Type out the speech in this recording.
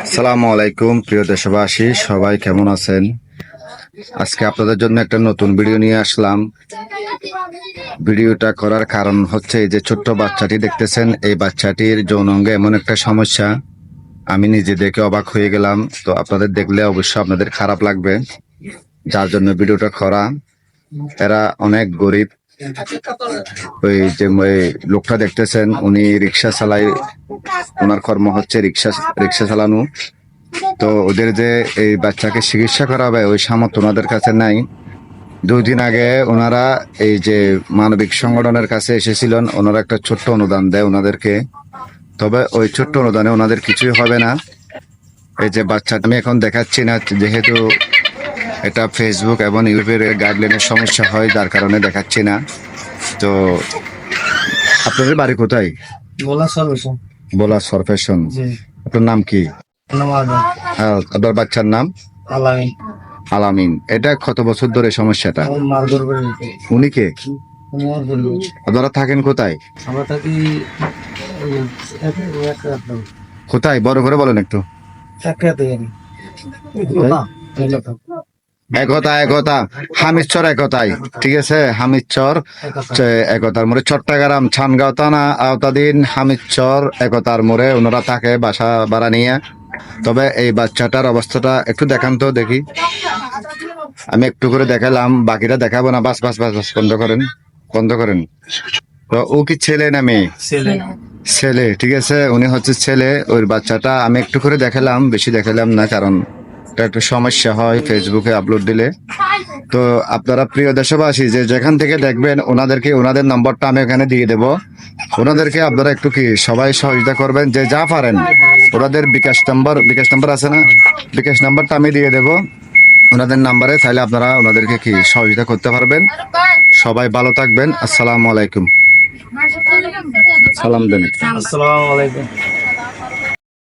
আসসালামু আলাইকুম প্রিয় দেশবাসী, সবাই কেমন আছেন? আজকে আপনাদের জন্য একটা নতুন ভিডিও নিয়ে আসলাম। ভিডিওটা করার কারণ হচ্ছে এই যে ছোট্ট বাচ্চাটি দেখতেছেন, এই বাচ্চাটির যৌনাঙ্গে এমন একটা সমস্যা, আমি নিজে দেখে অবাক হয়ে গেলাম। তো আপনাদের দেখলে অবশ্যই আপনাদের খারাপ লাগবে, যার জন্য ভিডিওটা করা। এরা অনেক গরিব। ওই যে লোকটা দেখতেছেন, উনি রিক্সা চালায়, ওনার কর্ম হচ্ছে রিক্সা রিক্সা চালানো। তো ওদের যে এই বাচ্চাকে চিকিৎসা করাবে ওই সামর্থ্য ওনাদের কাছে নাই। 2 দিন আগে ওনারা এই যে মানবিক সংগঠনের কাছে এসেছিলেন, ওনারা একটা ছোট্ট অনুদান দেয় ওনাদেরকে। তবে ওই ছোট্ট অনুদানে ওনাদের কিছুই হবে না। এই যে বাচ্চাটা আমি এখন দেখাচ্ছি না, যেহেতু এটা ফেসবুক এবং ইউটিউবের গাইডলাইনের সমস্যা হয়, যার কারণে দেখাচ্ছি না। তো আপনাদের বাড়ি কোথায়? বলা সরফেশন। আপনার নাম কি? আপনার বাচ্চার নাম? আলামিন। এটা কত বছর ধরে সমস্যাটা? উনি কে? আপনারা থাকেন কোথায়? কোথায় বড় করে বলেন একটু। একতা হামিদচর একতায়, ঠিক আছে? হামিদচর একতার মোড়ে, চট্টগ্রাম ছানগাঁও থানা আওতাধীন হামিদচর একতার মোড়ে ওনারা থাকে বাসা ভাড়া নিয়ে। তবে এই বাচ্চাটার অবস্থাটা একটু দেখান তো দেখি। আমি একটু করে দেখালাম, বাকিটা দেখাবো না। বাস বাস বাস বাস, বন্ধ করেন, বন্ধ করেন। তো ও কি ছেলে না মেয়ে? ছেলে, ঠিক আছে, উনি হচ্ছে ছেলে। ওই বাচ্চাটা আমি একটু করে দেখালাম, বেশি দেখালাম না, কারণ এটা একটু সমস্যা হয় ফেসবুকে আপলোড দিলে। তো আপনারা প্রিয় দেশবাসী যে যেখান থেকে দেখবেন, ওনাদেরকে ওনাদের নম্বরটা আমি এখানে দিয়ে দেব। ওনাদেরকে আপনারা একটু কি সবাই সহযোগিতা করবেন, যে যা পারেন। ওনাদের বিকাশ নাম্বার আছে না? বিকাশ নাম্বারটা আমি দিয়ে দেব ওনাদের নাম্বারে, তাহলে আপনারা ওনাদেরকে কি সহযোগিতা করতে পারবেন। সবাই ভালো থাকবেন। আসসালামু আলাইকুম। সালাম দেন। আসসালামু আলাইকুম।